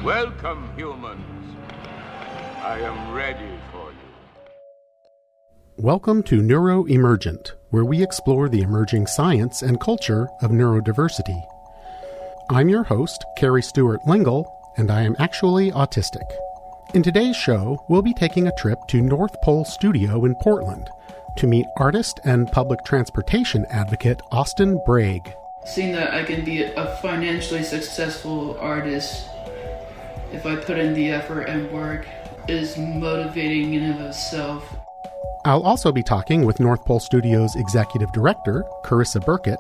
Welcome, humans. I am ready for you. Welcome to NeuroEmergent, where we explore the emerging science and culture of neurodiversity. I'm your host, Carrie Stewart Lingle, and I am actually autistic. In today's show, we'll be taking a trip to North Pole Studio in Portland to meet artist and public transportation advocate Austin Brague. Seeing that I can be a financially successful artist if I put in the effort and work is motivating in and of itself. I'll also be talking with North Pole Studio's executive director, Carissa Burkett,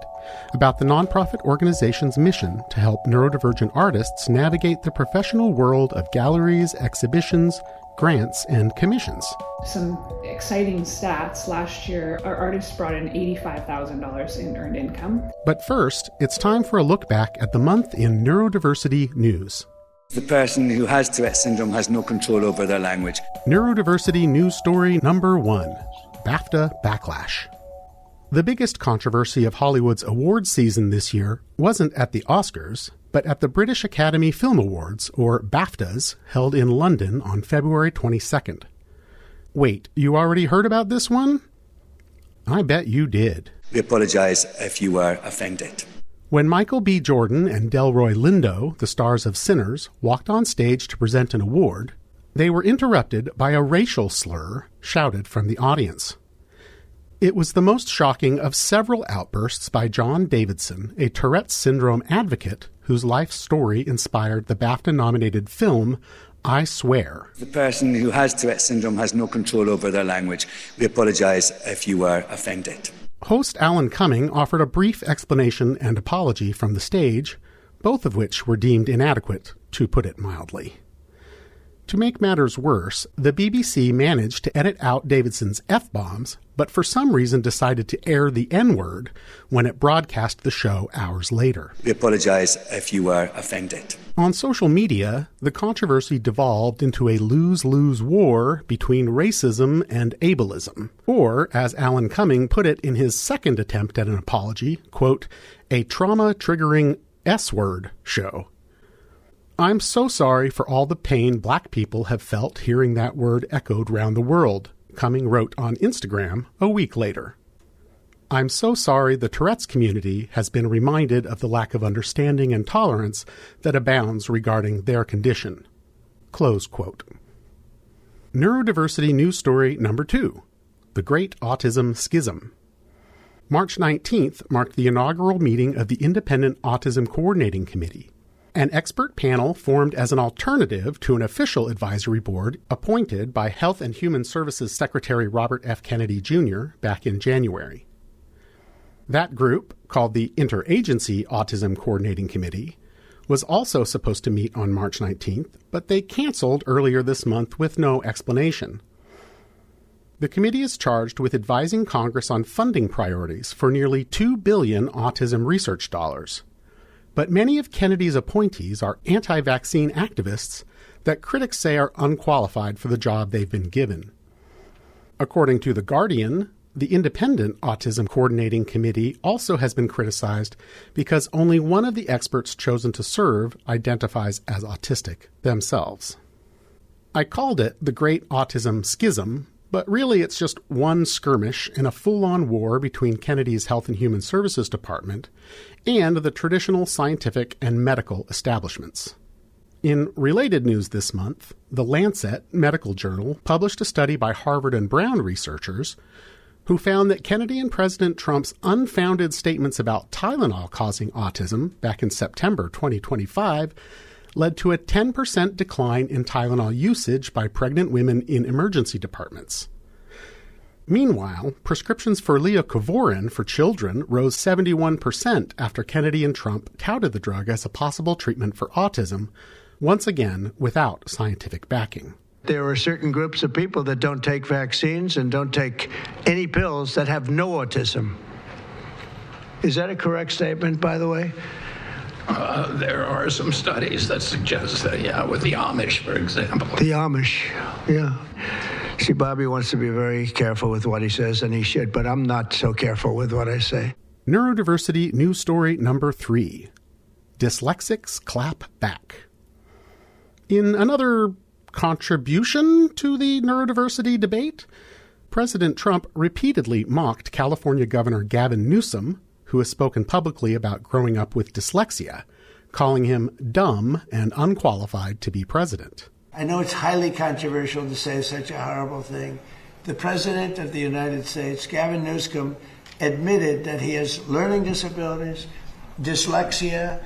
about the nonprofit organization's mission to help neurodivergent artists navigate the professional world of galleries, exhibitions, grants, and commissions. Some exciting stats. Last year, our artists brought in $85,000 in earned income. But first, it's time for a look back at the month in neurodiversity news. The person who has Tourette syndrome has no control over their language. Neurodiversity news story number 1, BAFTA backlash. The biggest controversy of Hollywood's awards season this year wasn't at the Oscars, but at the British Academy Film Awards, or BAFTAs, held in London on February 22nd. Wait, you already heard about this one? I bet you did. We apologize if you were offended. When Michael B. Jordan and Delroy Lindo, the stars of Sinners, walked on stage to present an award, they were interrupted by a racial slur shouted from the audience. It was the most shocking of several outbursts by John Davidson, a Tourette syndrome advocate whose life story inspired the BAFTA-nominated film I Swear. The person who has Tourette syndrome has no control over their language. We apologize if you were offended. Host Alan Cumming offered a brief explanation and apology from the stage, both of which were deemed inadequate, to put it mildly. To make matters worse, the BBC managed to edit out Davidson's F-bombs, but for some reason decided to air the N-word when it broadcast the show hours later. We apologize if you were offended. On social media, the controversy devolved into a lose-lose war between racism and ableism, or, as Alan Cumming put it in his second attempt at an apology, quote, a trauma-triggering S-word show. I'm so sorry for all the pain black people have felt hearing that word echoed round the world, Cumming wrote on Instagram a week later. I'm so sorry the Tourette's community has been reminded of the lack of understanding and tolerance that abounds regarding their condition. Close quote. Neurodiversity news story number 2, the Great Autism Schism. March 19th marked the inaugural meeting of the Independent Autism Coordinating Committee, an expert panel formed as an alternative to an official advisory board appointed by Health and Human Services Secretary Robert F. Kennedy, Jr. back in January. That group, called the Interagency Autism Coordinating Committee, was also supposed to meet on March 19th, but they canceled earlier this month with no explanation. The committee is charged with advising Congress on funding priorities for nearly $2 billion autism research dollars. But many of Kennedy's appointees are anti-vaccine activists that critics say are unqualified for the job they've been given. According to The Guardian, the Independent Autism Coordinating Committee also has been criticized because only one of the experts chosen to serve identifies as autistic themselves. I called it the Great Autism Schism, but really it's just one skirmish in a full-on war between Kennedy's Health and Human Services Department and the traditional scientific and medical establishments. In related news this month, The Lancet medical journal published a study by Harvard and Brown researchers who found that Kennedy and President Trump's unfounded statements about Tylenol causing autism back in September 2025 led to a 10% decline in Tylenol usage by pregnant women in emergency departments. Meanwhile, prescriptions for leucovorin for children rose 71% after Kennedy and Trump touted the drug as a possible treatment for autism, once again without scientific backing. There are certain groups of people that don't take vaccines and don't take any pills that have no autism. Is that a correct statement, by the way? There are some studies that suggest that, yeah, with the Amish, for example. The Amish, yeah. See, Bobby wants to be very careful with what he says, and he should, but I'm not so careful with what I say. Neurodiversity news story number 3. Dyslexics clap back. In another contribution to the neurodiversity debate, President Trump repeatedly mocked California Governor Gavin Newsom, who has spoken publicly about growing up with dyslexia, calling him dumb and unqualified to be president. I know it's highly controversial to say such a horrible thing. The President of the United States, Gavin Newsom, admitted that he has learning disabilities, dyslexia,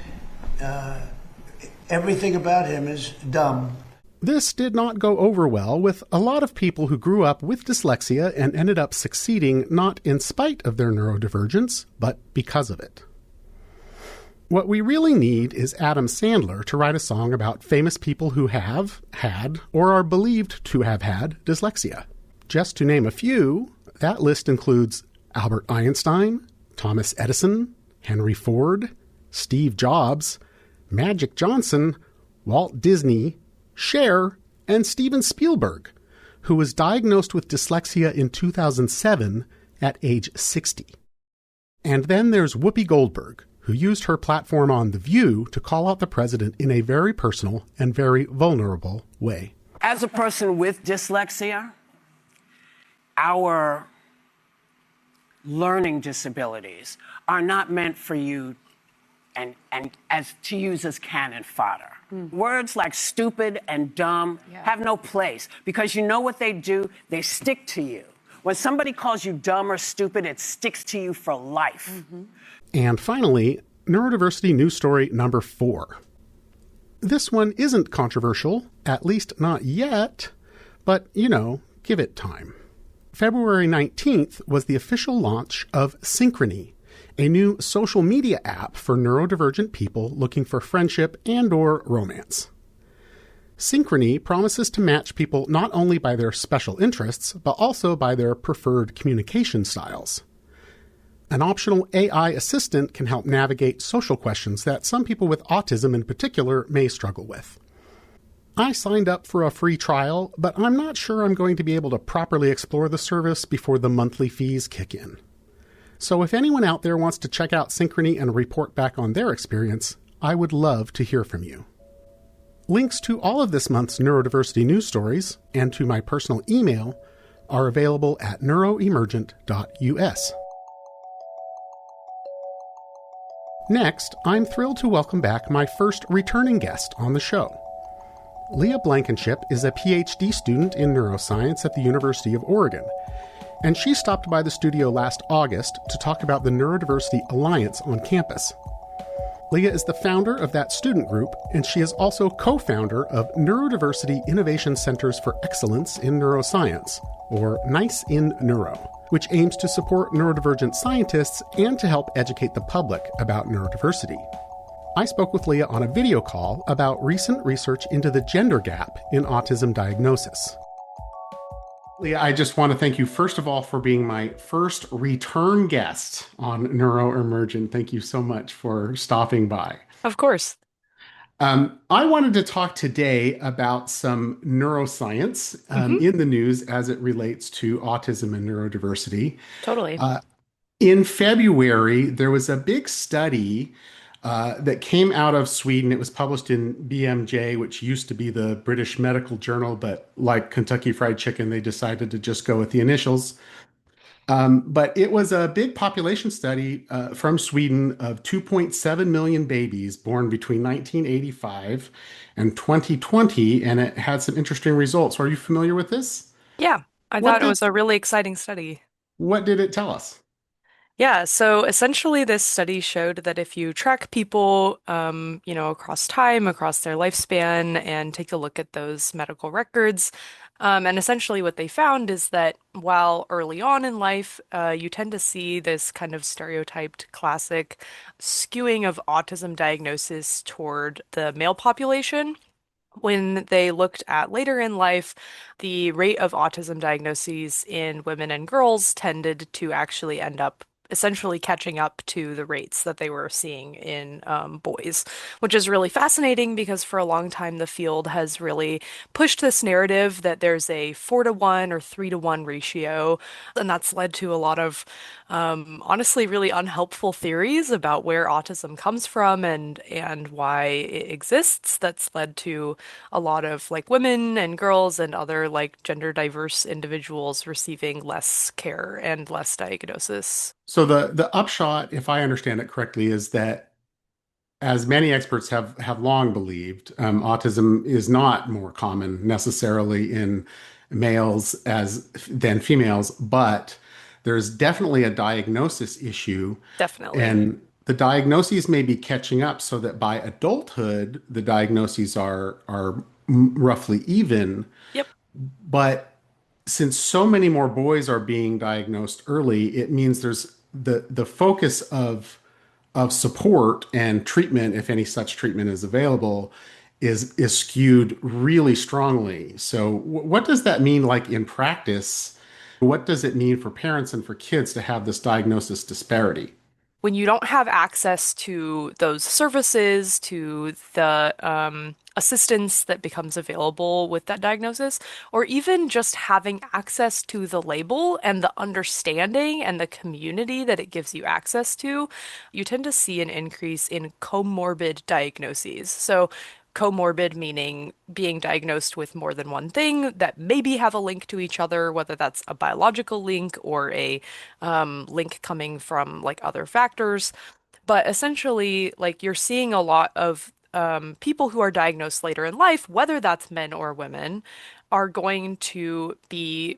everything about him is dumb. This did not go over well with a lot of people who grew up with dyslexia and ended up succeeding not in spite of their neurodivergence, but because of it. What we really need is Adam Sandler to write a song about famous people who have had or are believed to have had dyslexia. Just to name a few, that list includes Albert Einstein, Thomas Edison, Henry Ford, Steve Jobs, Magic Johnson, Walt Disney, Cher, and Steven Spielberg, who was diagnosed with dyslexia in 2007 at age 60. And then there's Whoopi Goldberg, who used her platform on The View to call out the president in a very personal and very vulnerable way. As a person with dyslexia, our learning disabilities are not meant for you and as to use as cannon fodder. Words like stupid and dumb have no place because you know what they do? They stick to you. When somebody calls you dumb or stupid, it sticks to you for life. And finally, neurodiversity news story number 4. This one isn't controversial, at least not yet, but, give it time. February 19th was the official launch of Synchrony, a new social media app for neurodivergent people looking for friendship and/or romance. Synchrony promises to match people not only by their special interests, but also by their preferred communication styles. An optional AI assistant can help navigate social questions that some people with autism in particular may struggle with. I signed up for a free trial, but I'm not sure I'm going to be able to properly explore the service before the monthly fees kick in. So if anyone out there wants to check out Synchrony and report back on their experience, I would love to hear from you. Links to all of this month's neurodiversity news stories and to my personal email are available at neuroemergent.us. Next, I'm thrilled to welcome back my first returning guest on the show. Leah Blankenship is a PhD student in neuroscience at the University of Oregon, and she stopped by the studio last August to talk about the Neurodiversity Alliance on campus. Leah is the founder of that student group, and she is also co-founder of Neurodiversity Innovation Centers for Excellence in Neuroscience, or NICE in Neuro, which aims to support neurodivergent scientists and to help educate the public about neurodiversity. I spoke with Leah on a video call about recent research into the gender gap in autism diagnosis. Leah, I just want to thank you, first of all, for being my first return guest on NeuroEmergent. Thank you so much for stopping by. Of course. I wanted to talk today about some neuroscience in the news as it relates to autism and neurodiversity. Totally. In February, there was a big study that came out of Sweden. It was published in BMJ, which used to be the British Medical Journal, but like Kentucky Fried Chicken, they decided to just go with the initials. But it was a big population study from Sweden of 2.7 million babies born between 1985 and 2020, and it had some interesting results. Are you familiar with this? Yeah, I thought it was a really exciting study. What did it tell us? Yeah, so essentially this study showed that if you track people, across time, across their lifespan, and take a look at those medical records, and essentially what they found is that while early on in life, you tend to see this kind of stereotyped classic skewing of autism diagnosis toward the male population, when they looked at later in life, the rate of autism diagnoses in women and girls tended to actually end up essentially catching up to the rates that they were seeing in boys, which is really fascinating because for a long time the field has really pushed this narrative that there's a 4-to-1 or 3-to-1 ratio, and that's led to a lot of honestly really unhelpful theories about where autism comes from and why it exists. That's led to a lot of like women and girls and other like gender diverse individuals receiving less care and less diagnosis. So the upshot, if I understand it correctly, is that as many experts have long believed, autism is not more common necessarily in males as than females, but there's definitely a diagnosis issue. Definitely. And the diagnoses may be catching up so that by adulthood, the diagnoses are roughly even. Yep. But since so many more boys are being diagnosed early, it means there's the focus of support and treatment, if any such treatment is available, is skewed really strongly. So what does that mean like in practice? What does it mean for parents and for kids to have this diagnosis disparity? When you don't have access to those services, to the assistance that becomes available with that diagnosis, or even just having access to the label and the understanding and the community that it gives you access to, you tend to see an increase in comorbid diagnoses. So comorbid meaning being diagnosed with more than one thing that maybe have a link to each other, whether that's a biological link or a link coming from like other factors. But essentially, like you're seeing a lot of people who are diagnosed later in life, whether that's men or women, are going to be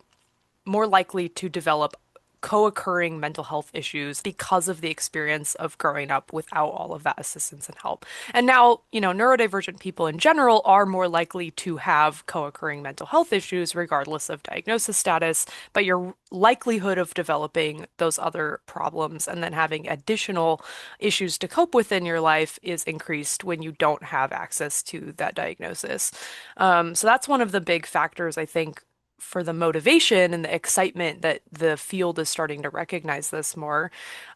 more likely to develop co-occurring mental health issues because of the experience of growing up without all of that assistance and help. And now, neurodivergent people in general are more likely to have co-occurring mental health issues regardless of diagnosis status, but your likelihood of developing those other problems and then having additional issues to cope with in your life is increased when you don't have access to that diagnosis. So that's one of the big factors, I think, for the motivation and the excitement that the field is starting to recognize this more.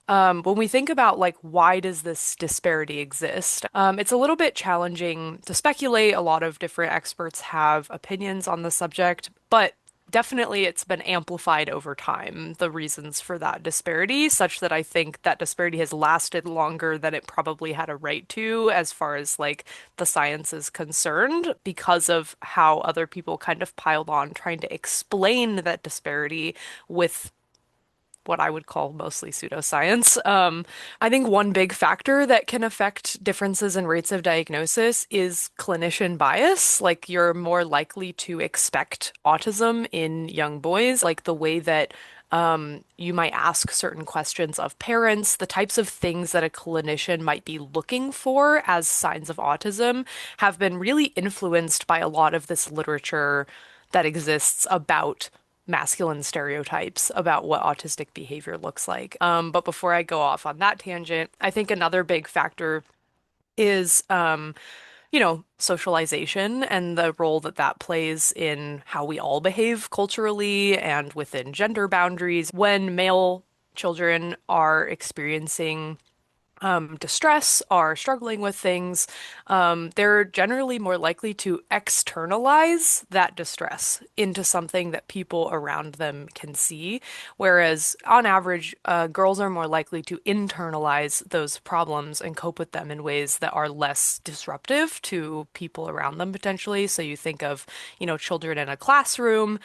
When we think about like why does this disparity exist, it's a little bit challenging to speculate. A lot of different experts have opinions on the subject, but definitely it's been amplified over time, the reasons for that disparity, such that I think that disparity has lasted longer than it probably had a right to, as far as like the science is concerned, because of how other people kind of piled on trying to explain that disparity with what I would call mostly pseudoscience. I think one big factor that can affect differences in rates of diagnosis is clinician bias. Like you're more likely to expect autism in young boys, like the way that you might ask certain questions of parents, the types of things that a clinician might be looking for as signs of autism have been really influenced by a lot of this literature that exists about masculine stereotypes about what autistic behavior looks like. But before I go off on that tangent, I think another big factor is, socialization and the role that that plays in how we all behave culturally and within gender boundaries. When male children are experiencing distress, are struggling with things, they're generally more likely to externalize that distress into something that people around them can see. Whereas on average, girls are more likely to internalize those problems and cope with them in ways that are less disruptive to people around them potentially. So you think of, children in a classroom,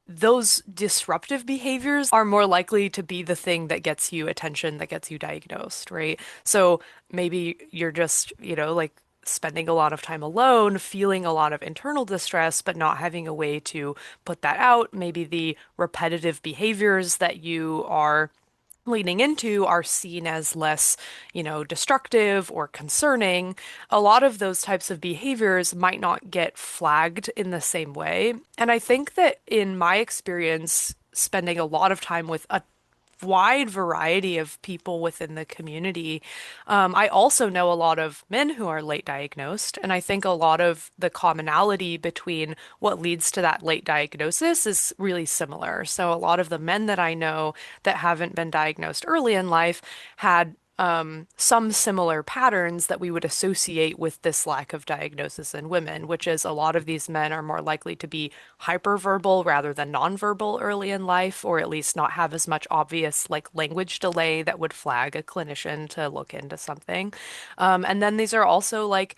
those disruptive behaviors are more likely to be the thing that gets you attention, that gets you diagnosed, right? So maybe you're just, like spending a lot of time alone, feeling a lot of internal distress, but not having a way to put that out. Maybe the repetitive behaviors that you are leaning into are seen as less, destructive or concerning. A lot of those types of behaviors might not get flagged in the same way. And I think that in my experience, spending a lot of time with a wide variety of people within the community. I also know a lot of men who are late diagnosed, and I think a lot of the commonality between what leads to that late diagnosis is really similar. So a lot of the men that I know that haven't been diagnosed early in life had some similar patterns that we would associate with this lack of diagnosis in women, which is a lot of these men are more likely to be hyperverbal rather than nonverbal early in life, or at least not have as much obvious like language delay that would flag a clinician to look into something. And then these are also like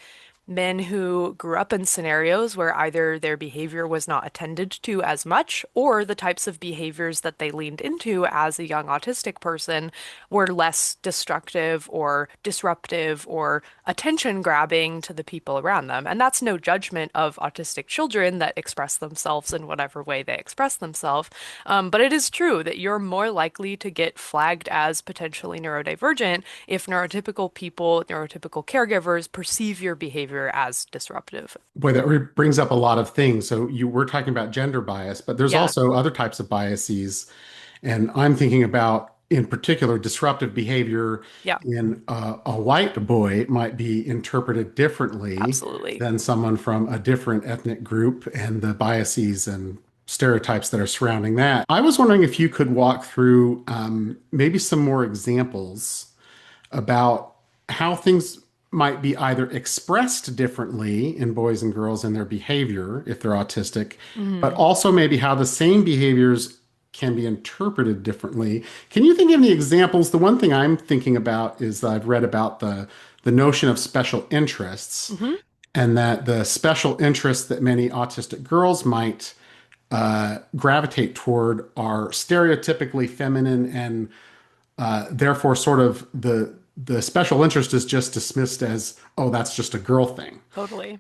men who grew up in scenarios where either their behavior was not attended to as much, or the types of behaviors that they leaned into as a young autistic person were less destructive or disruptive or attention grabbing to the people around them. And that's no judgment of autistic children that express themselves in whatever way they express themselves. But it is true that you're more likely to get flagged as potentially neurodivergent if neurotypical people, neurotypical caregivers perceive your behavior as disruptive. Boy, that brings up a lot of things. So you were talking about gender bias, but there's also other types of biases. And I'm thinking about, in particular, disruptive behavior in a white boy might be interpreted differently than someone from a different ethnic group, and the biases and stereotypes that are surrounding that. I was wondering if you could walk through maybe some more examples about how things might be either expressed differently in boys and girls in their behavior if they're autistic, but also maybe how the same behaviors can be interpreted differently. Can you think of any examples? The one thing I'm thinking about is I've read about the notion of special interests, and that the special interests that many autistic girls might gravitate toward are stereotypically feminine, and therefore sort of the special interest is just dismissed as, oh, that's just a girl thing. Totally.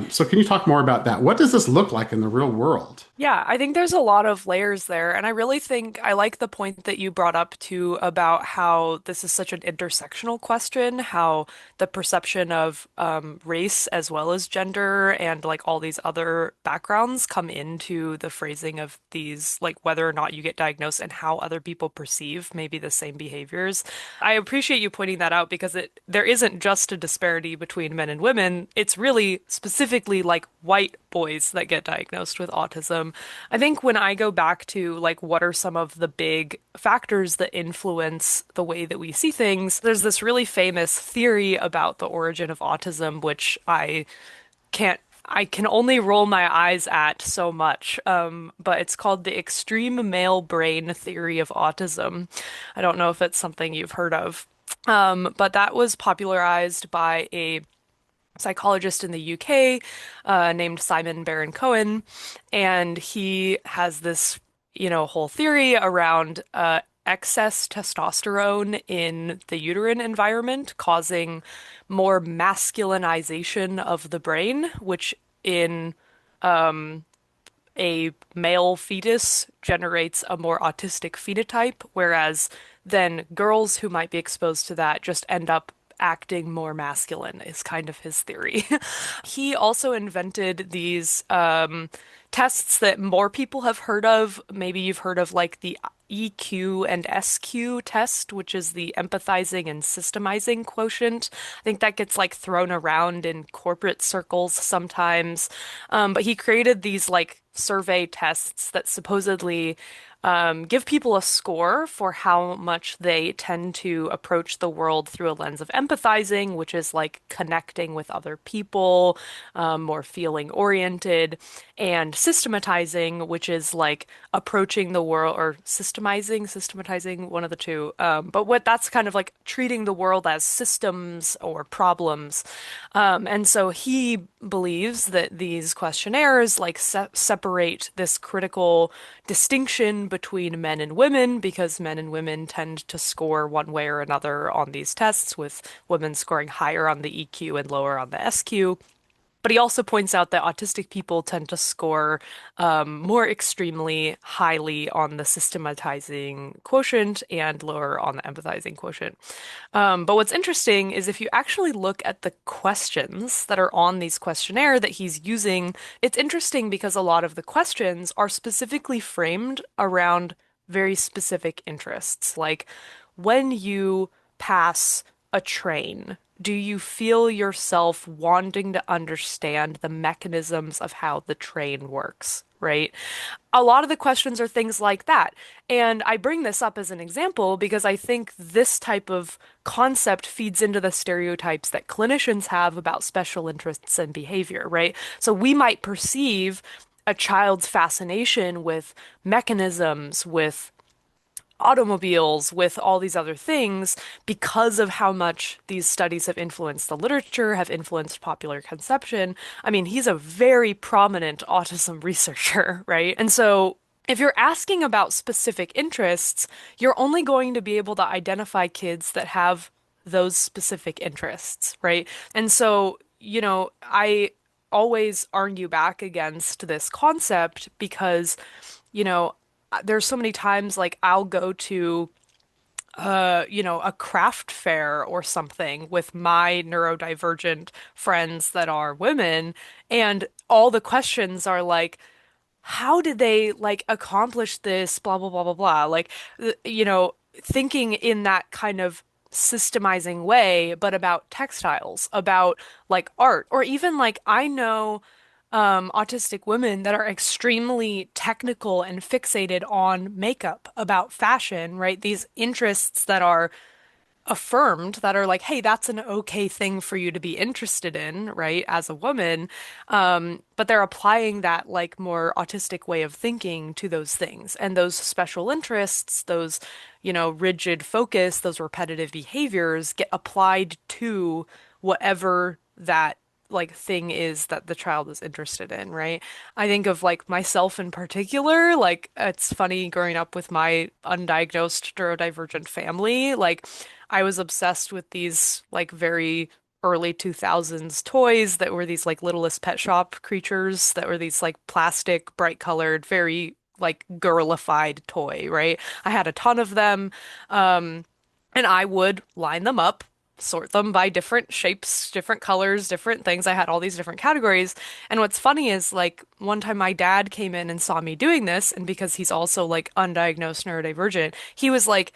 So can you talk more about that? What does this look like in the real world? Yeah, I think there's a lot of layers there. And I really think I like the point that you brought up too about how this is such an intersectional question, how the perception of race as well as gender and like all these other backgrounds come into the phrasing of these, like whether or not you get diagnosed and how other people perceive maybe the same behaviors. I appreciate you pointing that out because there isn't just a disparity between men and women. It's really specifically like white boys that get diagnosed with autism. I think when I go back to like what are some of the big factors that influence the way that we see things, there's this really famous theory about the origin of autism, which I can only roll my eyes at so much, but it's called the extreme male brain theory of autism. I don't know if it's something you've heard of, but that was popularized by a psychologist in the UK named Simon Baron-Cohen, and he has this, whole theory around excess testosterone in the uterine environment causing more masculinization of the brain, which in a male fetus generates a more autistic phenotype, whereas then girls who might be exposed to that just end up acting more masculine is kind of his theory. He also invented these tests that more people have heard of. Maybe you've heard of like the EQ and SQ test, which is the empathizing and systemizing quotient. I think that gets like thrown around in corporate circles sometimes. But he created these like survey tests that supposedly give people a score for how much they tend to approach the world through a lens of empathizing, which is like connecting with other people, more feeling oriented, and systematizing, which is like approaching the world, or systematizing, one of the two. But what that's kind of like treating the world as systems or problems. And so he believes that these questionnaires like separate this critical distinction between men and women, because men and women tend to score one way or another on these tests, with women scoring higher on the EQ and lower on the SQ. But he also points out that autistic people tend to score more extremely highly on the systematizing quotient and lower on the empathizing quotient. But what's interesting is if you actually look at the questions that are on these questionnaire that he's using, it's interesting because a lot of the questions are specifically framed around very specific interests. Like when you pass a train, do you feel yourself wanting to understand the mechanisms of how the train works, right? A lot of the questions are things like that. And I bring this up as an example because I think this type of concept feeds into the stereotypes that clinicians have about special interests and behavior, right? So we might perceive a child's fascination with mechanisms, with automobiles, with all these other things, because of how much these studies have influenced the literature, have influenced popular conception. I mean, he's a very prominent autism researcher, right? And so if you're asking about specific interests, you're only going to be able to identify kids that have those specific interests, right? And so, I always argue back against this concept because, there's so many times like I'll go to a craft fair or something with my neurodivergent friends that are women, and all the questions are like, how did they like accomplish this, blah blah blah blah blah, like thinking in that kind of systemizing way, but about textiles, about like art, or even like I know autistic women that are extremely technical and fixated on makeup, about fashion, right? These interests that are affirmed, that are like, hey, that's an okay thing for you to be interested in, right, as a woman. But they're applying that like more autistic way of thinking to those things. And those special interests, those, rigid focus, those repetitive behaviors get applied to whatever that like thing is that the child is interested in, right? I think of like myself in particular, like it's funny growing up with my undiagnosed neurodivergent family, like I was obsessed with these like very early 2000s toys that were these like Littlest Pet Shop creatures that were these like plastic, bright colored, very like girlified toy, right? I had a ton of them. And I would line them up, sort them by different shapes, different colors, different things. I had all these different categories. And what's funny is like one time my dad came in and saw me doing this, and because he's also like undiagnosed neurodivergent, he was like,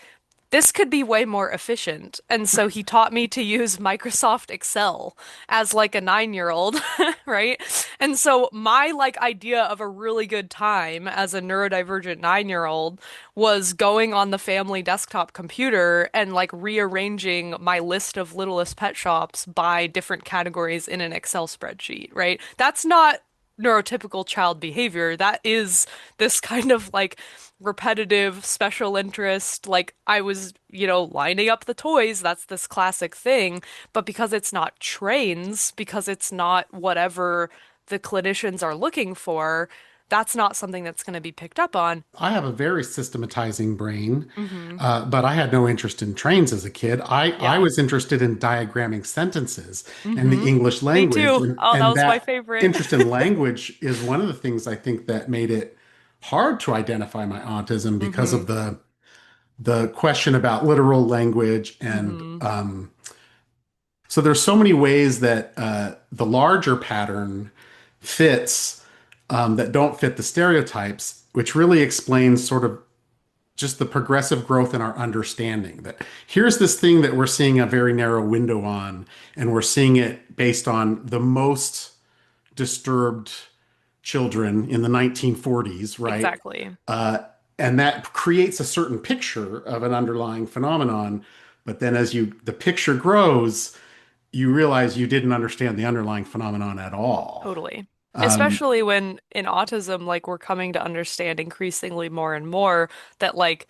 this could be way more efficient. And so he taught me to use Microsoft Excel as like a 9-year-old, right? And so my like idea of a really good time as a neurodivergent 9-year-old was going on the family desktop computer and like rearranging my list of Littlest Pet Shops by different categories in an Excel spreadsheet, right? That's not neurotypical child behavior. That is this kind of like repetitive special interest. Like I was, lining up the toys. That's this classic thing. But because it's not trains, because it's not whatever the clinicians are looking for, that's not something that's going to be picked up on. I have a very systematizing brain, but I had no interest in trains as a kid. I was interested in diagramming sentences and the English language. Me too. And that was my favorite. Interest in language is one of the things I think that made it hard to identify my autism because of the question about literal language. And so there's so many ways that the larger pattern fits that don't fit the stereotypes, which really explains sort of just the progressive growth in our understanding that here's this thing that we're seeing a very narrow window on, and we're seeing it based on the most disturbed children in the 1940s, right? Exactly. And that creates a certain picture of an underlying phenomenon. But then as the picture grows, you realize you didn't understand the underlying phenomenon at all. Totally. Especially when in autism, like we're coming to understand increasingly more and more that like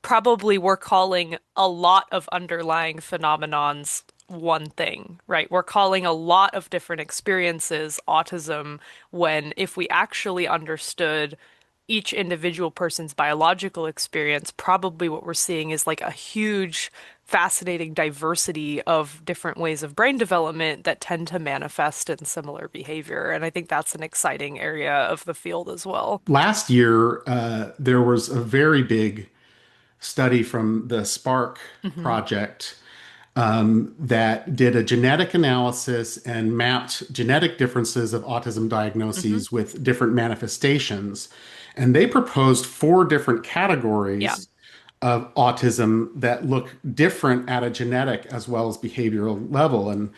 probably we're calling a lot of underlying phenomenons one thing, right? We're calling a lot of different experiences autism when if we actually understood each individual person's biological experience, probably what we're seeing is like a huge, fascinating diversity of different ways of brain development that tend to manifest in similar behavior. And I think that's an exciting area of the field as well. Last year, there was a very big study from the Spark project that did a genetic analysis and mapped genetic differences of autism diagnoses with different manifestations. And they proposed 4 different Yeah. categories of autism that look different at a genetic as well as behavioral level. And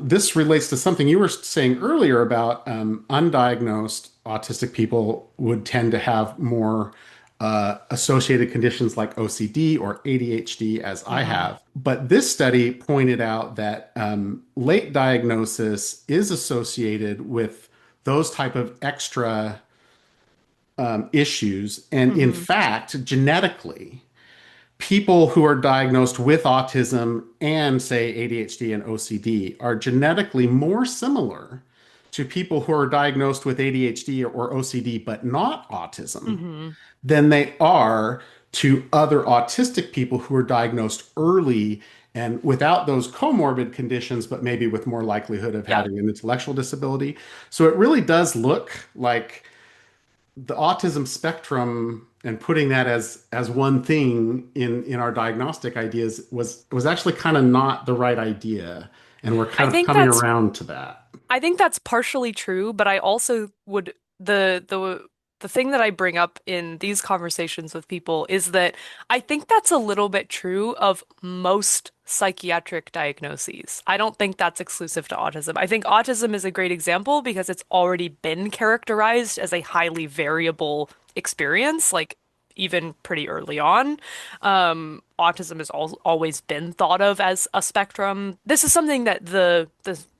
this relates to something you were saying earlier about undiagnosed autistic people would tend to have more associated conditions like OCD or ADHD, as I have. But this study pointed out that late diagnosis is associated with those type of extra issues. And in fact, genetically, people who are diagnosed with autism and, say, ADHD and OCD are genetically more similar to people who are diagnosed with ADHD or OCD but not autism than they are to other autistic people who are diagnosed early and without those comorbid conditions, but maybe with more likelihood of having an intellectual disability. So it really does look like the autism spectrum, and putting that as one thing in our diagnostic ideas was actually kind of not the right idea, and we're kind of coming around to that. I think that's partially true, but I also would the thing that I bring up in these conversations with people is that I think that's a little bit true of most psychiatric diagnoses. I don't think that's exclusive to autism. I think autism is a great example because it's already been characterized as a highly variable experience, like even pretty early on. Autism has always been thought of as a spectrum. This is something that the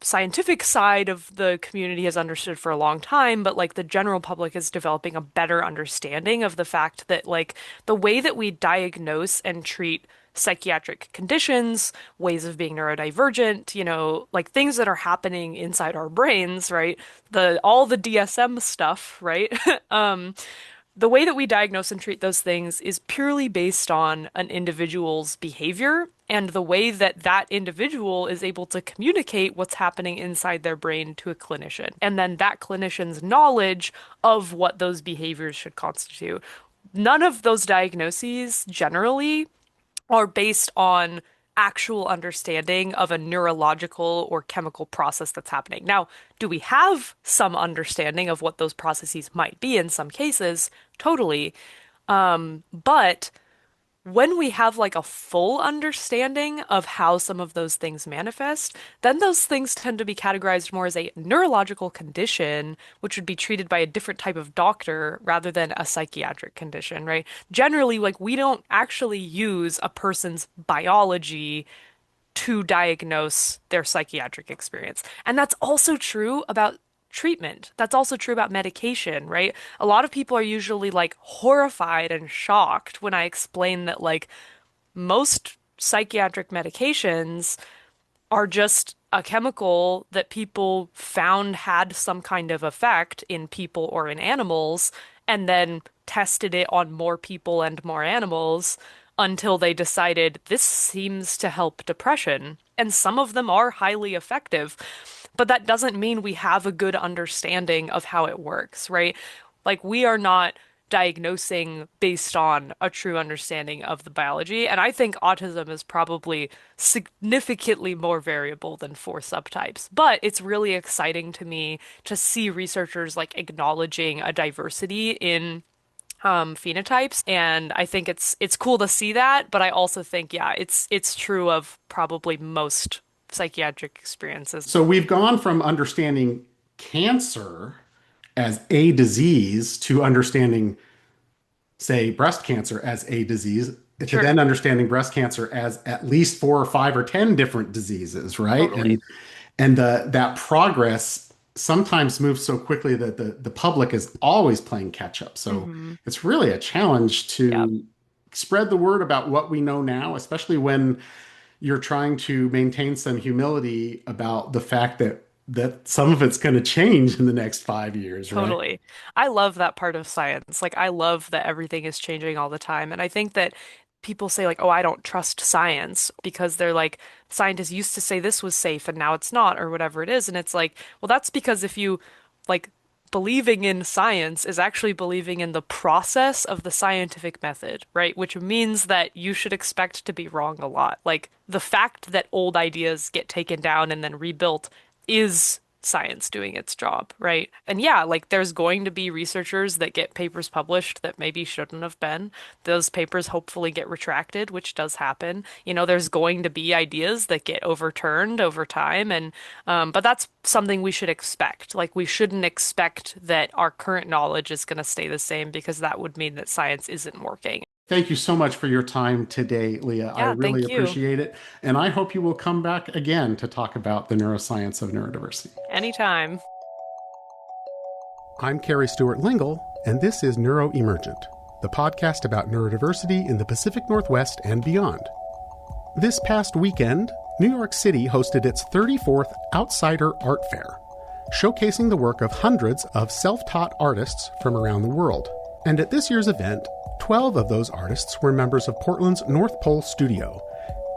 scientific side of the community has understood for a long time, but like the general public is developing a better understanding of the fact that like the way that we diagnose and treat psychiatric conditions, ways of being neurodivergent, you know, like things that are happening inside our brains, right? All the DSM stuff, right? The way that we diagnose and treat those things is purely based on an individual's behavior and the way that that individual is able to communicate what's happening inside their brain to a clinician. And then that clinician's knowledge of what those behaviors should constitute. None of those diagnoses generally are based on actual understanding of a neurological or chemical process that's happening. Now, do we have some understanding of what those processes might be in some cases? Totally. But when we have like a full understanding of how some of those things manifest, then those things tend to be categorized more as a neurological condition, which would be treated by a different type of doctor rather than a psychiatric condition, right? Generally, like we don't actually use a person's biology to diagnose their psychiatric experience. And that's also true about treatment. That's also true about medication, right? A lot of people are usually like horrified and shocked when I explain that like most psychiatric medications are just a chemical that people found had some kind of effect in people or in animals and then tested it on more people and more animals until they decided this seems to help depression. And some of them are highly effective. But that doesn't mean we have a good understanding of how it works, right? Like we are not diagnosing based on a true understanding of the biology. And I think autism is probably significantly more variable than 4 subtypes. But it's really exciting to me to see researchers like acknowledging a diversity in phenotypes. And I think it's cool to see that. But I also think, yeah, it's true of probably most psychiatric experiences. So we've gone from understanding cancer as a disease to understanding, say, breast cancer as a disease, to then understanding breast cancer as at least 4 or 5 or 10 different diseases, right? Totally. And that progress sometimes moves so quickly that the public is always playing catch up. So it's really a challenge to spread the word about what we know now, especially when you're trying to maintain some humility about the fact that some of it's going to change in the next 5 years, right? Totally. I love that part of science. Like, I love that everything is changing all the time. And I think that people say, like, oh, I don't trust science because they're like, scientists used to say this was safe and now it's not, or whatever it is. And it's like, well, that's because if you, like, believing in science is actually believing in the process of the scientific method, right? Which means that you should expect to be wrong a lot. Like the fact that old ideas get taken down and then rebuilt is science doing its job, right? And yeah, like there's going to be researchers that get papers published that maybe shouldn't have been. Those papers hopefully get retracted, which does happen. There's going to be ideas that get overturned over time, and but that's something we should expect. Like we shouldn't expect that our current knowledge is going to stay the same, because that would mean that science isn't working. Thank you so much for your time today, Leah. I really appreciate it. And I hope you will come back again to talk about the neuroscience of neurodiversity. Anytime. I'm Carrie Stewart Lingle, and this is NeuroEmergent, the podcast about neurodiversity in the Pacific Northwest and beyond. This past weekend, New York City hosted its 34th Outsider Art Fair, showcasing the work of hundreds of self-taught artists from around the world. And at this year's event, 12 of those artists were members of Portland's North Pole Studio,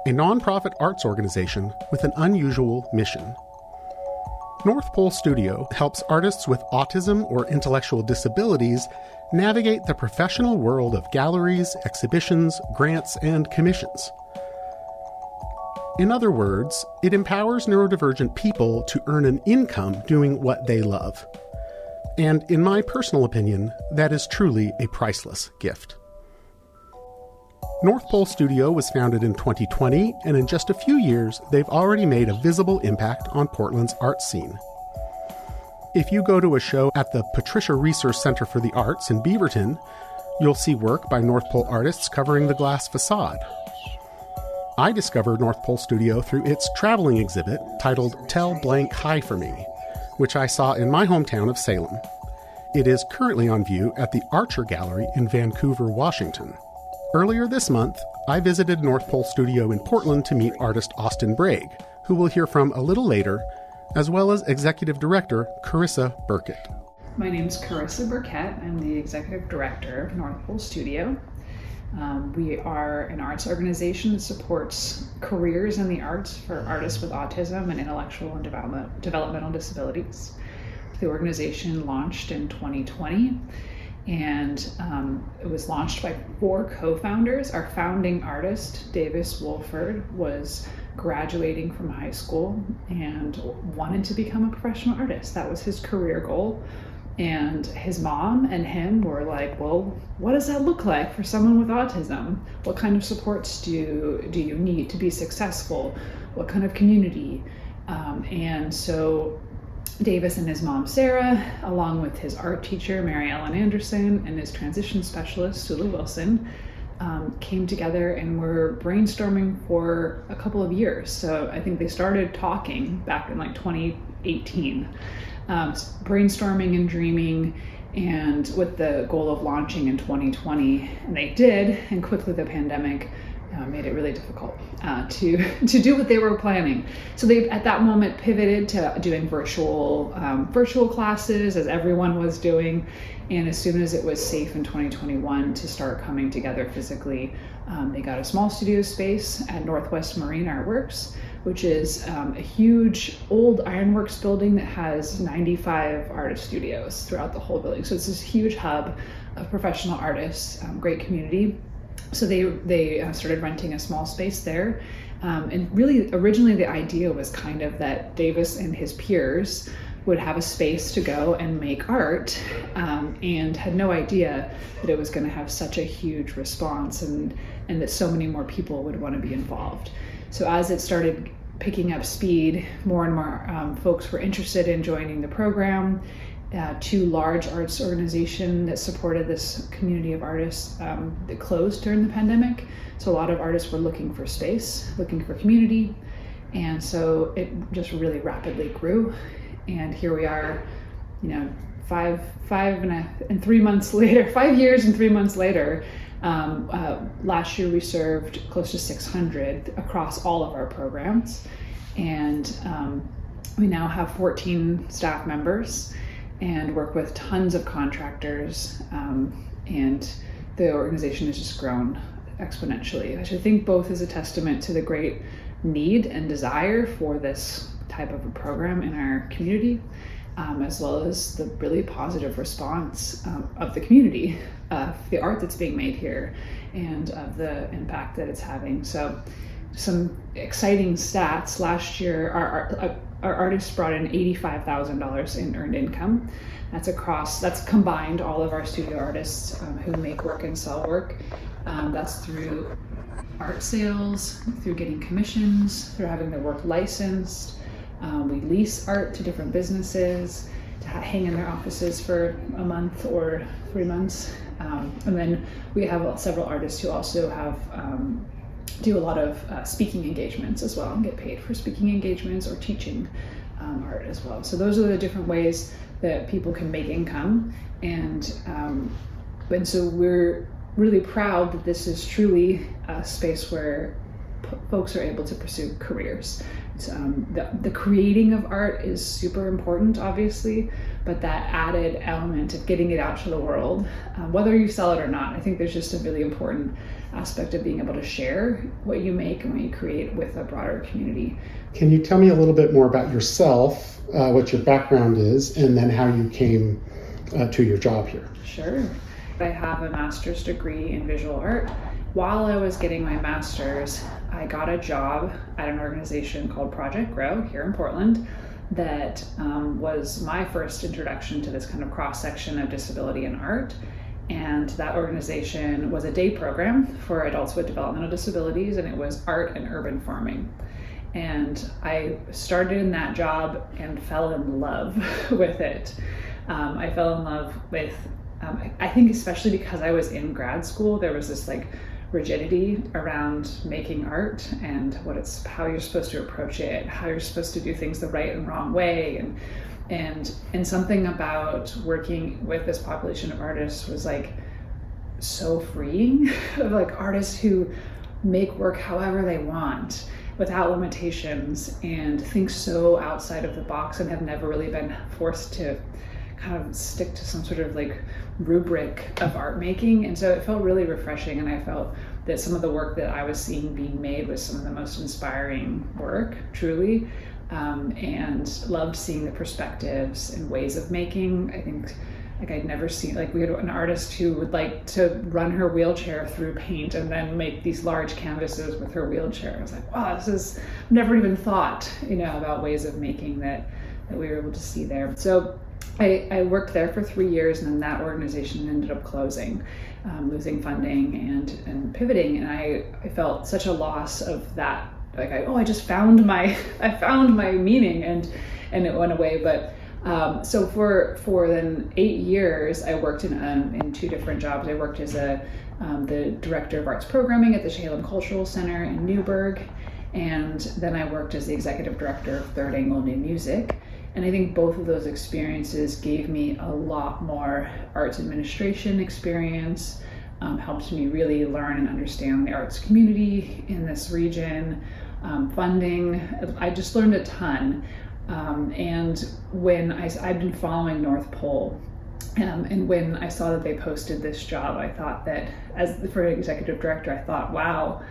a nonprofit arts organization with an unusual mission. North Pole Studio helps artists with autism or intellectual disabilities navigate the professional world of galleries, exhibitions, grants, and commissions. In other words, it empowers neurodivergent people to earn an income doing what they love. And in my personal opinion, that is truly a priceless gift. North Pole Studio was founded in 2020, and in just a few years, they've already made a visible impact on Portland's art scene. If you go to a show at the Patricia Research Center for the Arts in Beaverton, you'll see work by North Pole artists covering the glass facade. I discovered North Pole Studio through its traveling exhibit titled Tell Blank Hi for Me, which I saw in my hometown of Salem. It is currently on view at the Archer Gallery in Vancouver, Washington. Earlier this month, I visited North Pole Studio in Portland to meet artist Austin Brague, who we'll hear from a little later, as well as executive director Carissa Burkett. My name is Carissa Burkett. I'm the executive director of North Pole Studio. We are an arts organization that supports careers in the arts for artists with autism and intellectual and developmental disabilities. The organization launched in 2020, and it was launched by 4 co-founders. Our founding artist, Davis Wolford, was graduating from high school and wanted to become a professional artist. That was his career goal. And his mom and him were like, well, what does that look like for someone with autism? What kind of supports do you need to be successful? What kind of community? And so Davis and his mom, Sarah, along with his art teacher, Mary Ellen Anderson, and his transition specialist, Sula Wilson, came together and were brainstorming for a couple of years. So I think they started talking back in like 2018. Brainstorming and dreaming, and with the goal of launching in 2020, and they did, and quickly the pandemic made it really difficult to do what they were planning. So they at that moment pivoted to doing virtual classes, as everyone was doing, and as soon as it was safe in 2021 to start coming together physically, they got a small studio space at Northwest Marine Artworks, which is a huge old ironworks building that has 95 artist studios throughout the whole building. So it's this huge hub of professional artists, great community. So they started renting a small space there. And really, originally the idea was kind of that Davis and his peers would have a space to go and make art, and had no idea that it was going to have such a huge response, and that so many more people would want to be involved. So as it started picking up speed, more and more folks were interested in joining the program. 2 large arts organizations that supported this community of artists that closed during the pandemic. So a lot of artists were looking for space, looking for community. And so it just really rapidly grew. And here we are, 5 years and 3 months later. Last year we served close to 600 across all of our programs. And we now have 14 staff members and work with tons of contractors, and the organization has just grown exponentially, which I think both is a testament to the great need and desire for this type of a program in our community, as well as the really positive response of the community, of the art that's being made here, and of the impact that it's having. So some exciting stats. Last year, our artists brought in $85,000 in earned income. That's combined all of our studio artists who make work and sell work. That's through art sales, through getting commissions, through having their work licensed. We lease art to different businesses to hang in their offices for a month or 3 months. And then we have several artists who also have do a lot of speaking engagements as well and get paid for speaking engagements or teaching art as well. So those are the different ways that people can make income. And so we're really proud that this is truly a space where folks are able to pursue careers. The creating of art is super important, obviously, but that added element of getting it out to the world, whether you sell it or not, I think there's just a really important aspect of being able to share what you make and what you create with a broader community. Can you tell me a little bit more about yourself, what your background is, and then how you came to your job here? Sure. I have a master's degree in visual art. While I was getting my master's, I got a job at an organization called Project Grow here in Portland that was my first introduction to this kind of cross-section of disability in art. And that organization was a day program for adults with developmental disabilities, and it was art and urban farming. And I started in that job and fell in love with it. I fell in love with, I think especially because I was in grad school, there was this like rigidity around making art and how you're supposed to approach it, how you're supposed to do things the right and wrong way, and something about working with this population of artists was like so freeing. Of like artists who make work however they want without limitations and think so outside of the box and have never really been forced to kind of stick to some sort of like rubric of art making. And so it felt really refreshing, and I felt that some of the work that I was seeing being made was some of the most inspiring work, truly, and loved seeing the perspectives and ways of making. I think like I'd never seen, like we had an artist who would like to run her wheelchair through paint and then make these large canvases with her wheelchair. I was like, wow, I've never even thought, about ways of making that we were able to see there. So I worked there for 3 years, and then that organization ended up closing, losing funding and pivoting. And I felt such a loss of that. Like I just found my meaning, and it went away. But so for then 8 years, I worked in 2 different jobs. I worked as the director of arts programming at the Shalem Cultural Center in Newburgh, and then I worked as the executive director of Third Angle New Music. And I think both of those experiences gave me a lot more arts administration experience, helped me really learn and understand the arts community in this region, funding. I just learned a ton. And when I've been following North Pole, and when I saw that they posted this job, I thought that for an executive director, I thought, wow,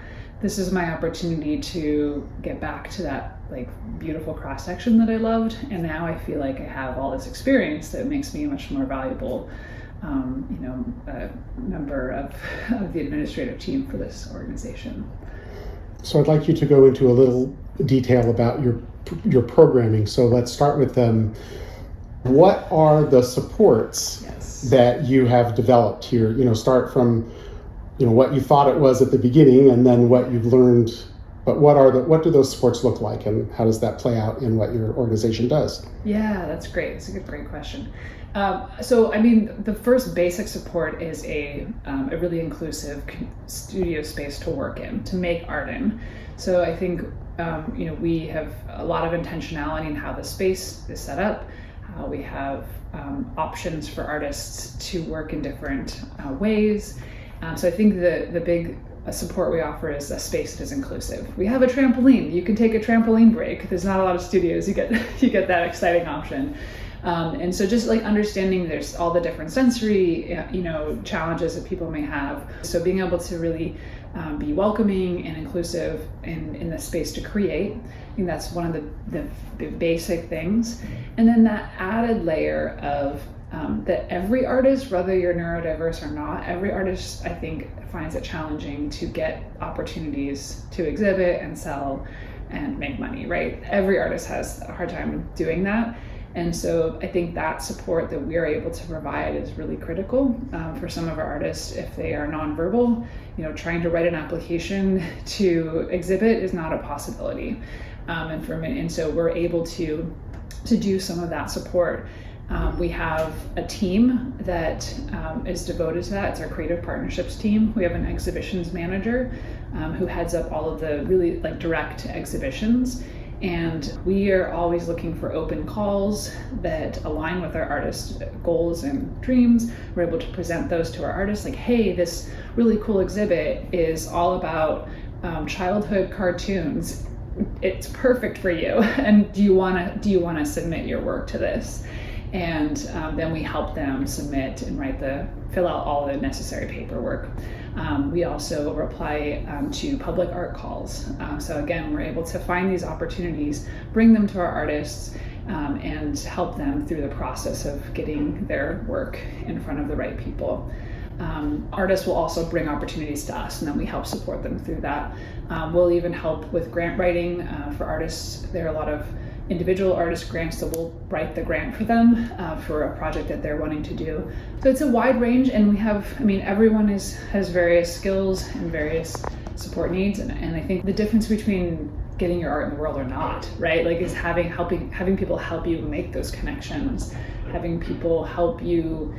this is my opportunity to get back to that like beautiful cross section that I loved. And now I feel like I have all this experience that makes me a much more valuable member of the administrative team for this organization. So I'd like you to go into a little detail about your programming. So let's start with what are the supports that you have developed here? Start from what you thought it was at the beginning, and then what you've learned. But what do those supports look like, and how does that play out in what your organization does? Yeah, that's great. It's a great question. So, the first basic support is a really inclusive studio space to work in, to make art in. So I think, we have a lot of intentionality in how the space is set up, how we have options for artists to work in different ways. So I think the big support we offer is a space that is inclusive. We have a trampoline. You can take a trampoline break. There's not a lot of studios you get that exciting option. And so just like understanding there's all the different sensory challenges that people may have. So being able to really be welcoming and inclusive in the space to create, I think that's one of the basic things. And then that added layer of that every artist, whether you're neurodiverse or not, every artist I think finds it challenging to get opportunities to exhibit and sell and make money, right? Every artist has a hard time doing that. And so I think that support that we are able to provide is really critical for some of our artists. If they are nonverbal, trying to write an application to exhibit is not a possibility. And so we're able to do some of that support. We have a team that is devoted to that. It's our creative partnerships team. We have an exhibitions manager who heads up all of the really direct exhibitions. And we are always looking for open calls that align with our artists' goals and dreams. We're able to present those to our artists, like, hey, this really cool exhibit is all about childhood cartoons. It's perfect for you. And do you want to submit your work to this? And then we help them submit and fill out all the necessary paperwork. We also reply to public art calls. So again, we're able to find these opportunities, bring them to our artists, and help them through the process of getting their work in front of the right people. Artists will also bring opportunities to us, and then we help support them through that. We'll even help with grant writing for artists. There are a lot of individual artist grants that will write the grant for them for a project that they're wanting to do. So it's a wide range, and everyone has various skills and various support needs, and I think the difference between getting your art in the world or not, right? Is having people help you make those connections, having people help you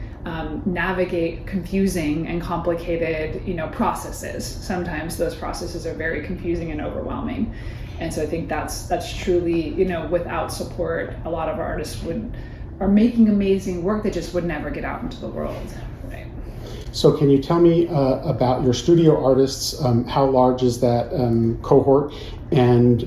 navigate confusing and complicated, processes. Sometimes those processes are very confusing and overwhelming. And so I think that's truly, without support, a lot of our artists are making amazing work that just would never get out into the world. Right. So can you tell me about your studio artists? How large is that cohort? And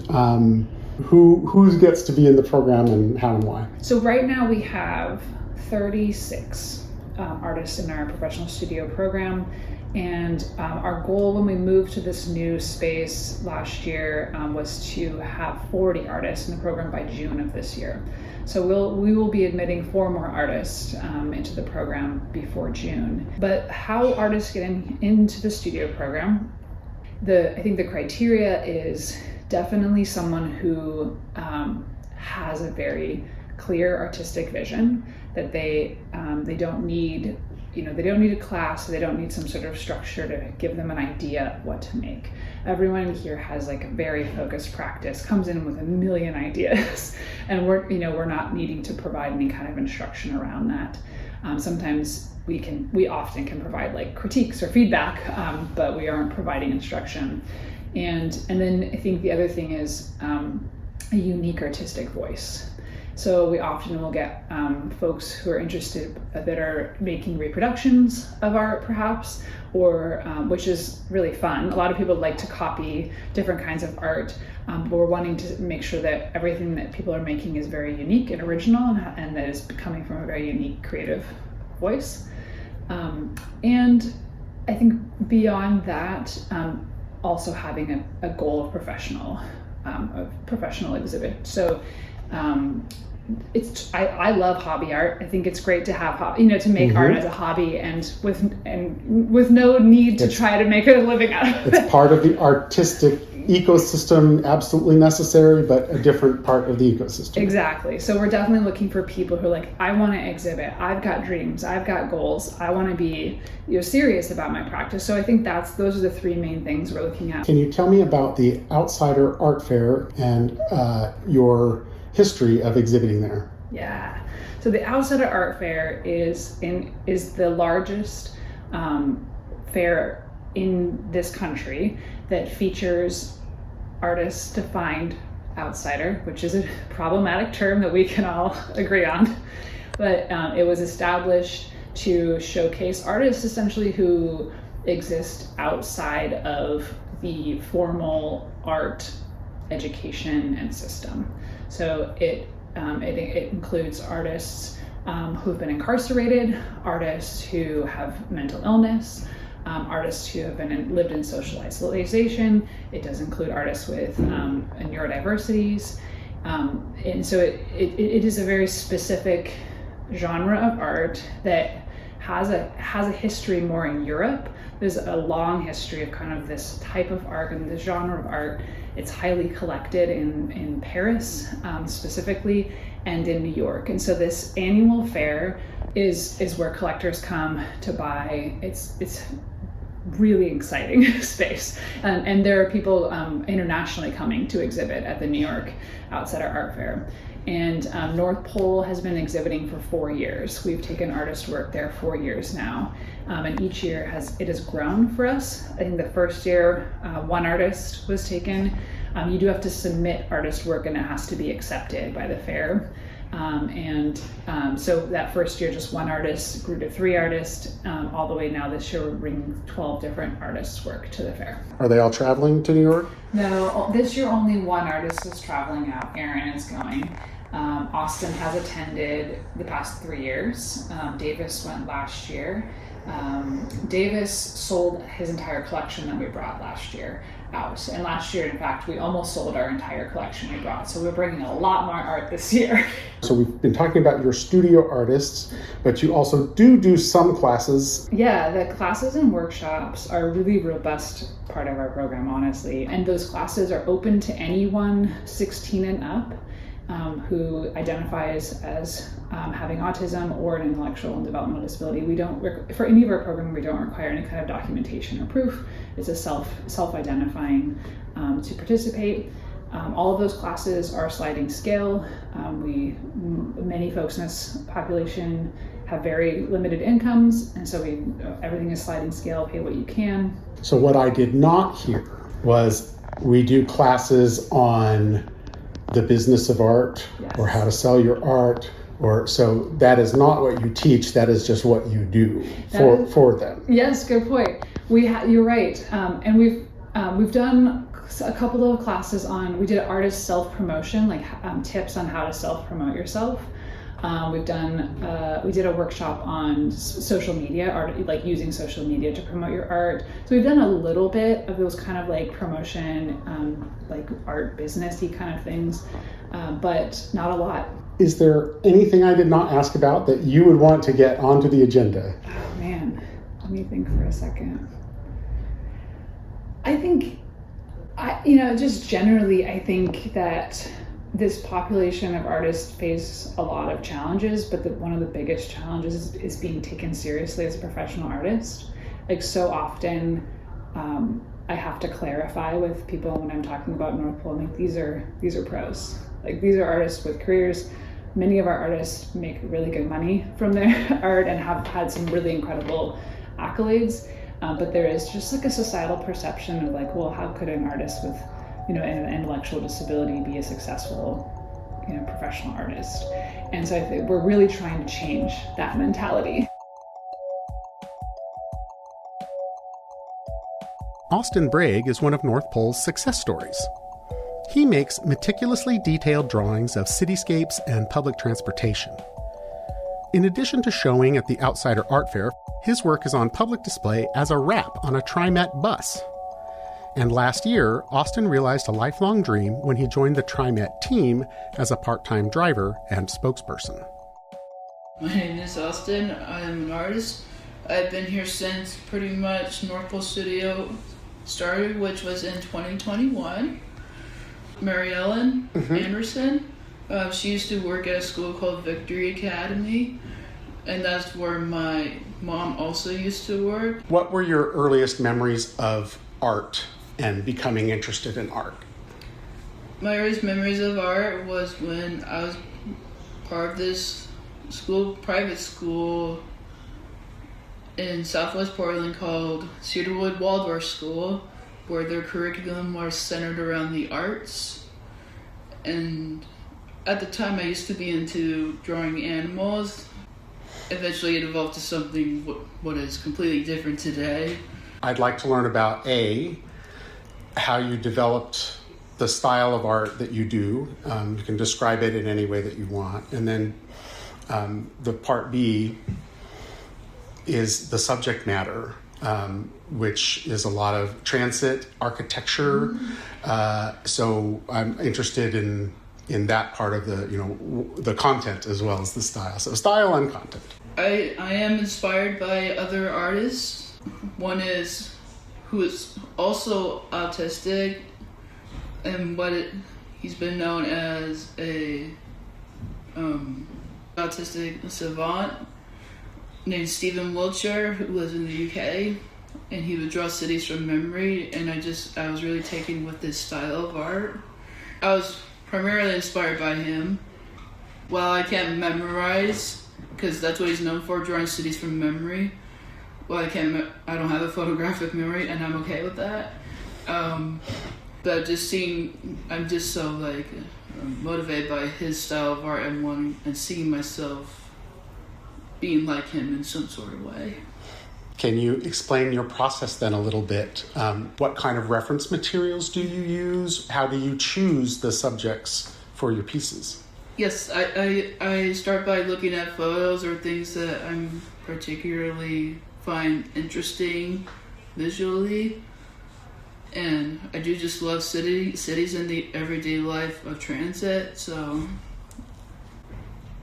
who gets to be in the program and how and why? So right now we have 36 artists in our professional studio program. And our goal when we moved to this new space last year was to have 40 artists in the program by June of this year. So we will be admitting 4 more artists into the program before June. But how artists get into the studio program, I think the criteria is definitely someone who has a very clear artistic vision, that they don't need they don't need a class, they don't need some sort of structure to give them an idea of what to make. Everyone here has a very focused practice, comes in with a million ideas, and we're not needing to provide any kind of instruction around that. Sometimes we often can provide critiques or feedback, but we aren't providing instruction. And then I think the other thing is a unique artistic voice. So we often will get folks who are interested that are making reproductions of art, perhaps, or which is really fun. A lot of people like to copy different kinds of art, but we're wanting to make sure that everything that people are making is very unique and original, and that is coming from a very unique creative voice. And I think beyond that, also having a goal of professional exhibit. So. I love hobby art. I think it's great to have to make art as a hobby and with no need to try to make a living out of it. It's part of the artistic ecosystem, absolutely necessary, but a different part of the ecosystem. Exactly. So we're definitely looking for people who are I want to exhibit. I've got dreams. I've got goals. I want to be serious about my practice. So I think those are the 3 main things we're looking at. Can you tell me about the Outsider Art Fair and your history of exhibiting there? Yeah. So the Outsider Art Fair is the largest fair in this country that features artists defined outsider, which is a problematic term that we can all agree on. But it was established to showcase artists essentially who exist outside of the formal art education and system. So it includes artists who've been incarcerated, artists who have mental illness, artists who have lived in social isolation. It does include artists with neurodiversities. And so it is a very specific genre of art that has a history more in Europe. There's a long history of kind of this type of art and this genre of art. It's highly collected in Paris specifically, and in New York. And so this annual fair is where collectors come to buy. It's really exciting space. And there are people internationally coming to exhibit at the New York Outsider Art Fair. And North Pole has been exhibiting for 4 years. We've taken artist work there 4 years now. And each year it has grown for us. I think the first year, one artist was taken. You do have to submit artist work and it has to be accepted by the fair. So that first year, just one artist grew to 3 artists, all the way now this year we're bringing 12 different artists' work to the fair. Are they all traveling to New York? No, this year only one artist is traveling out. Aaron is going. Austin has attended the past 3 years. Davis went last year. Davis sold his entire collection that we brought last year out. And last year, in fact, we almost sold our entire collection we brought. So we're bringing a lot more art this year. So we've been talking about your studio artists, but you also do some classes. Yeah, the classes and workshops are a really robust part of our program, honestly. And those classes are open to anyone 16 and up who identifies as having autism or an intellectual and developmental disability. We don't, for any of our programming, we don't require any kind of documentation or proof. It's a self-identifying to participate. All of those classes are sliding scale. Many folks in this population have very limited incomes, and so everything is sliding scale, pay what you can. So what I did not hear was we do classes on the business of art, yes, or how to sell your art, so that is not what you teach, that is just what you do for them. Yes, good point. You're right. And we've done a couple of classes we did artist self-promotion, like tips on how to self-promote yourself. We did a workshop on social media, art, like using social media to promote your art. So we've done a little bit of those kind of like promotion, like art businessy kind of things, but not a lot. Is there anything I did not ask about that you would want to get onto the agenda? Oh man, let me think for a second. I think, just generally, I think that this population of artists face a lot of challenges, but one of the biggest challenges is being taken seriously as a professional artist. Like so often, I have to clarify with people when I'm talking about North Pole, like these are pros. Like these are artists with careers. Many of our artists make really good money from their art and have had some really incredible accolades. But there is just like a societal perception of like, well, how could an artist with an intellectual disability be a successful, professional artist? And so I think we're really trying to change that mentality. Austin Brague is one of North Pole's success stories. He makes meticulously detailed drawings of cityscapes and public transportation. In addition to showing at the Outsider Art Fair, his work is on public display as a wrap on a TriMet bus. And last year, Austin realized a lifelong dream when he joined the TriMet team as a part-time driver and spokesperson. My name is Austin. I am an artist. I've been here since pretty much North Pole Studio started, which was in 2021. Mary Ellen Anderson. She used to work at a school called Victory Academy, and that's where my mom also used to work. What were your earliest memories of art and becoming interested in art? My earliest memories of art was when I was part of this private school in Southwest Portland called Cedarwood Waldorf School, where their curriculum was centered around the arts. And at the time I used to be into drawing animals. Eventually it evolved to something what is completely different today. I'd like to learn about how you developed the style of art that you do. You can describe it in any way that you want. And then the part B is the subject matter, which is a lot of transit architecture. So I'm interested in in that part of the, the content as well as the style. So style and content. I am inspired by other artists. One is who is also autistic, and he's been known as a autistic savant named Stephen Wiltshire, who lives in the UK, and he would draw cities from memory, and I was really taken with this style of art. I was primarily inspired by him. While I can't memorize, because that's what he's known for, drawing cities from memory. Well, I don't have a photographic memory, and I'm okay with that. But I'm just so motivated by his style of art and seeing myself being like him in some sort of way. Can you explain your process then a little bit? What kind of reference materials do you use? How do you choose the subjects for your pieces? Yes, I start by looking at photos or things that I'm particularly find interesting visually. And I do just love cities in the everyday life of transit,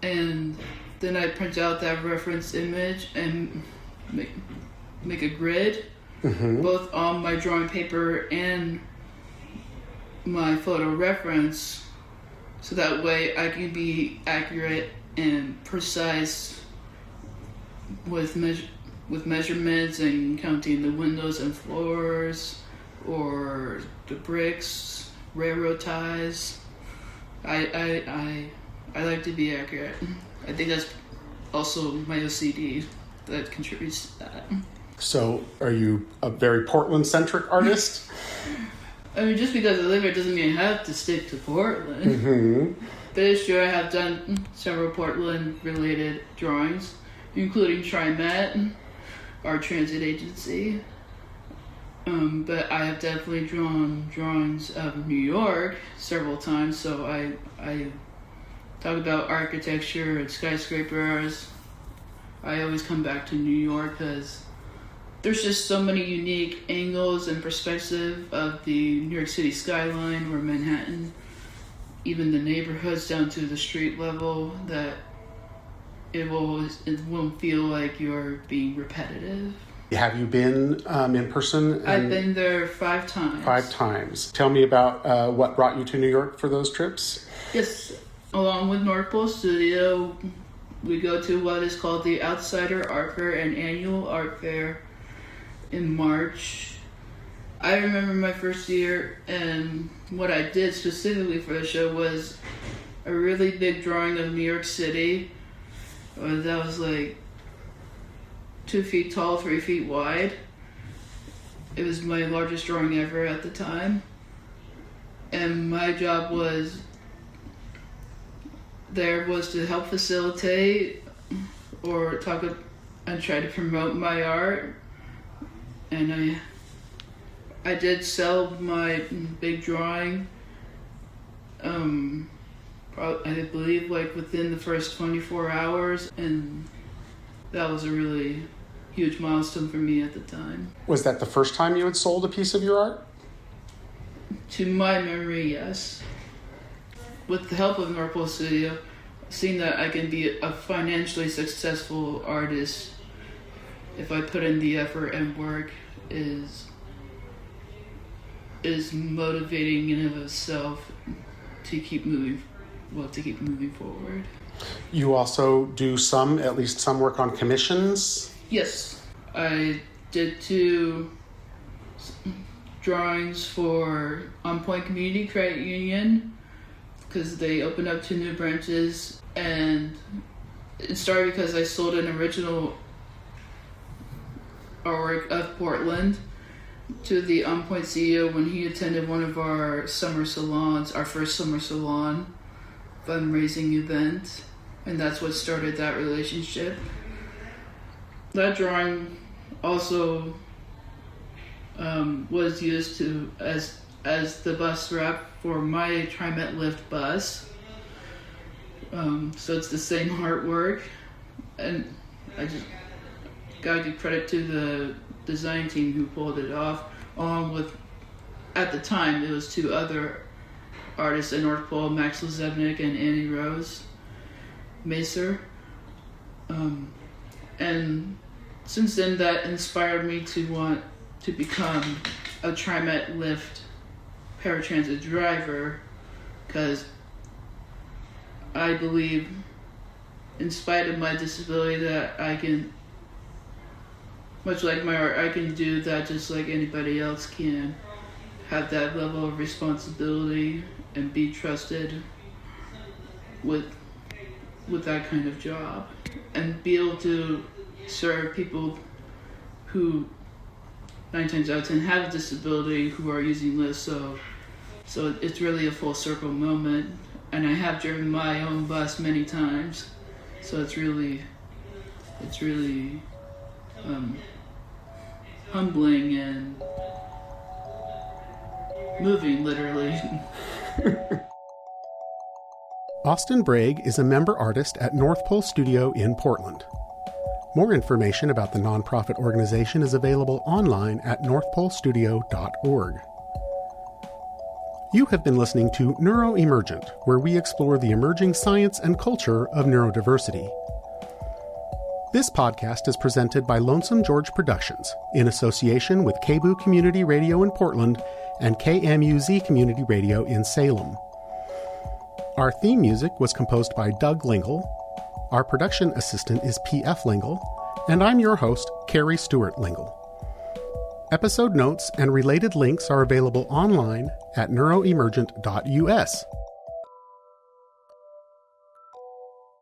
and then I print out that reference image and make a grid, both on my drawing paper and my photo reference, so that way I can be accurate and precise with measurements and counting the windows and floors, or the bricks, railroad ties. I like to be accurate. I think that's also my OCD that contributes to that. So, are you a very Portland-centric artist? I mean, just because I live here doesn't mean I have to stick to Portland. But it's true, I have done several Portland-related drawings, including TriMet, our transit agency. But I have definitely drawn drawings of New York several times, so I talk about architecture and skyscrapers. I always come back to New York because there's just so many unique angles and perspective of the New York City skyline or Manhattan, even the neighborhoods down to the street level, that it won't feel like you're being repetitive. Have you been in person? I've been there 5 times. 5 times. Tell me about what brought you to New York for those trips. Yes, along with North Pole Studio, we go to what is called the Outsider Art Fair, an annual art fair in March. I remember my first year, and what I did specifically for the show was a really big drawing of New York City. That was 2 feet tall, 3 feet wide. It was my largest drawing ever at the time. And my job was to help facilitate or talk and try to promote my art. And I did sell my big drawing, I believe within the first 24 hours, and that was a really huge milestone for me at the time. Was that the first time you had sold a piece of your art? To my memory, yes. With the help of North Pole Studio, seeing that I can be a financially successful artist if I put in the effort and work is motivating in and of itself to keep moving forward. You also do at least some work on commissions? Yes, I did 2 drawings for On Point Community Credit Union because they opened up 2 new branches, and it started because I sold an original artwork of Portland to the On Point CEO when he attended one of our summer salons, our first summer salon fundraising event, and that's what started that relationship. That drawing also was used as the bus wrap for my TriMet Lift bus. So it's the same artwork, and I just gotta give credit to the design team who pulled it off, along with, at the time, it was 2 other artists at North Pole, Max Lezevnik and Annie Rose Macer. And since then, that inspired me to want to become a TriMet Lyft paratransit driver, because I believe, in spite of my disability, that I can, much like my art, I can do that just like anybody else can. Have that level of responsibility and be trusted with that kind of job, and be able to serve people who 9 times out of 10 have a disability who are using Lyft. So it's really a full circle moment, and I have driven my own bus many times, so it's really humbling and moving, literally. Austin Brague is a member artist at North Pole Studio in Portland. More information about the nonprofit organization is available online at northpolestudio.org. You have been listening to Neuroemergent, where we explore the emerging science and culture of neurodiversity. This podcast is presented by Lonesome George Productions in association with KBOO Community Radio in Portland and KMUZ Community Radio in Salem. Our theme music was composed by Doug Lingle. Our production assistant is P.F. Lingle, and I'm your host, Carrie Stewart Lingle. Episode notes and related links are available online at neuroemergent.us.